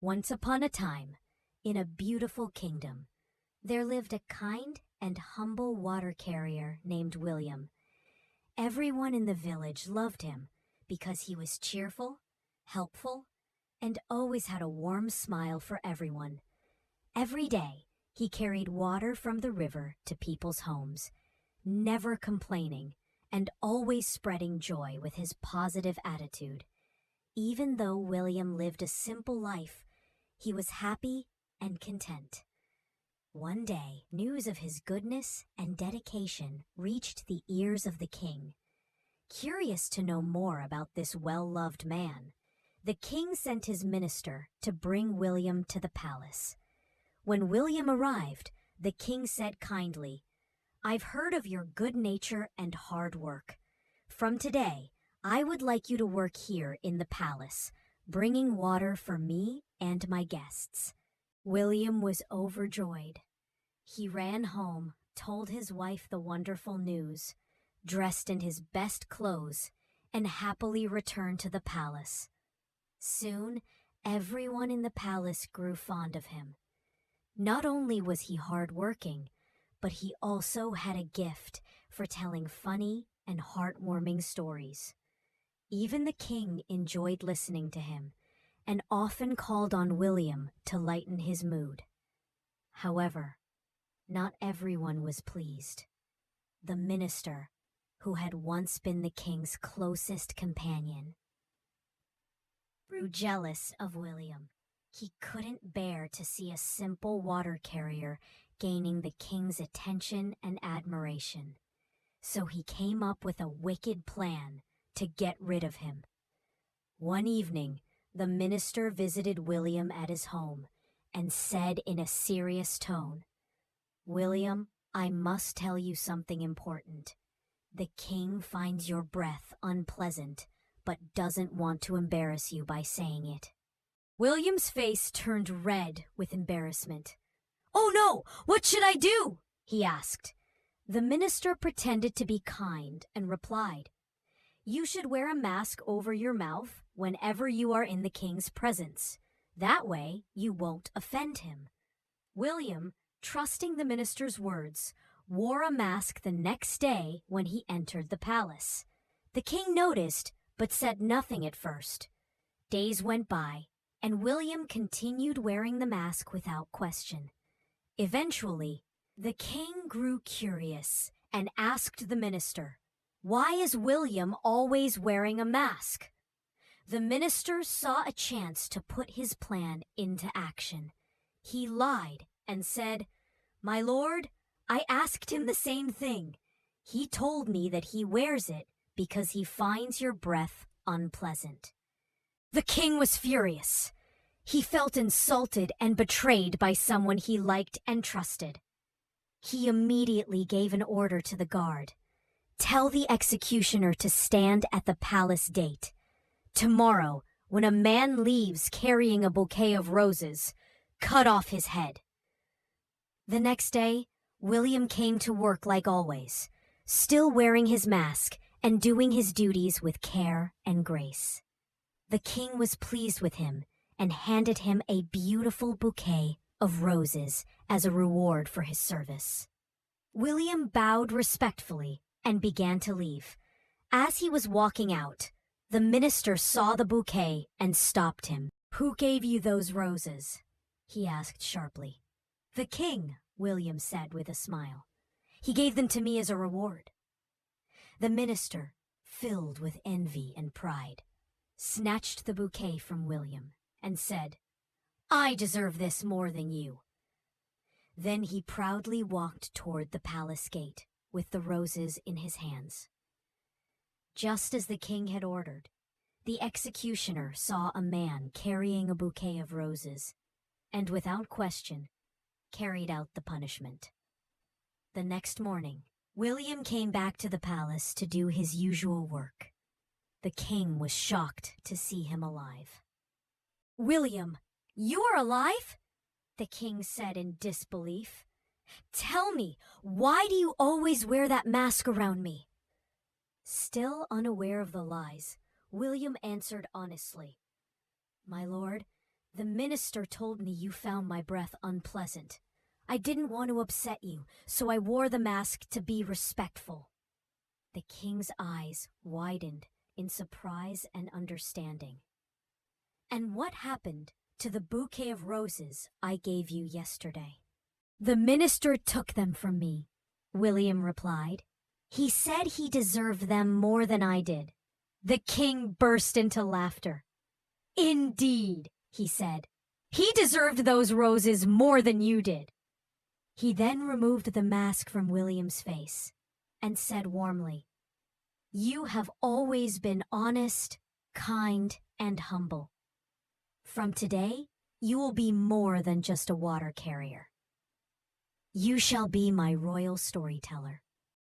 Once upon a time, in a beautiful kingdom, there lived a kind and humble water carrier named William. Everyone in the village loved him because he was cheerful, helpful, and always had a warm smile for everyone. Every day, he carried water from the river to people's homes, never complaining and always spreading joy with his positive attitude. Even though William lived a simple life, he was happy and content. One day, news of his goodness and dedication reached the ears of the king. Curious to know more about this well-loved man, the king sent his minister to bring William to the palace. When William arrived, the king said kindly, "I've heard of your good nature and hard work. From today, I would like you to work here in the palace, bringing water for me and my guests." William was overjoyed. He ran home, told his wife the wonderful news, dressed in his best clothes, and happily returned to the palace. Soon, everyone in the palace grew fond of him. Not only was he hardworking, but he also had a gift for telling funny and heartwarming stories. Even the king enjoyed listening to him and often called on William to lighten his mood. However, not everyone was pleased. The minister, who had once been the king's closest companion, grew jealous of William. He couldn't bear to see a simple water carrier gaining the king's attention and admiration. So he came up with a wicked plan to get rid of him. One evening, the minister visited William at his home and said in a serious tone, "William, I must tell you something important. The king finds your breath unpleasant, but doesn't want to embarrass you by saying it." William's face turned red with embarrassment. "Oh no! What should I do?" he asked. The minister pretended to be kind and replied, "You should wear a mask over your mouth whenever you are in the king's presence. That way, you won't offend him." William, trusting the minister's words, wore a mask the next day when he entered the palace. The king noticed, but said nothing at first. Days went by, and William continued wearing the mask without question. Eventually, the king grew curious and asked the minister, "Why is William always wearing a mask?" The minister saw a chance to put his plan into action. He lied and said, "My lord, I asked him the same thing. He told me that he wears it because he finds your breath unpleasant." The king was furious. He felt insulted and betrayed by someone he liked and trusted. He immediately gave an order to the guard. "Tell the executioner to stand at the palace gate. Tomorrow, when a man leaves carrying a bouquet of roses, cut off his head." The next day, William came to work like always, still wearing his mask and doing his duties with care and grace. The king was pleased with him and handed him a beautiful bouquet of roses as a reward for his service. William bowed respectfully and began to leave. As he was walking out, the minister saw the bouquet and stopped him. "Who gave you those roses?" he asked sharply. "The king," William said with a smile. "He gave them to me as a reward." The minister, filled with envy and pride, snatched the bouquet from William and said, "I deserve this more than you." Then he proudly walked toward the palace gate with the roses in his hands. Just as the king had ordered, the executioner saw a man carrying a bouquet of roses and, without question, carried out the punishment. The next morning, William came back to the palace to do his usual work. The king was shocked to see him alive. "William, you are alive?" the king said in disbelief. "Tell me, why do you always wear that mask around me?" Still unaware of the lies, William answered honestly, "My lord, The minister told me you found my breath unpleasant. I didn't want to upset you, so I wore the mask to be respectful. The king's eyes widened in surprise and understanding. And what happened to the bouquet of roses I gave you yesterday? The minister took them from me, William replied. He said he deserved them more than I did. The king burst into laughter. Indeed, he said. He deserved those roses more than you did. He then removed the mask from William's face and said warmly, You have always been honest, kind, and humble. From today, you will be more than just a water carrier. You shall be my royal storyteller.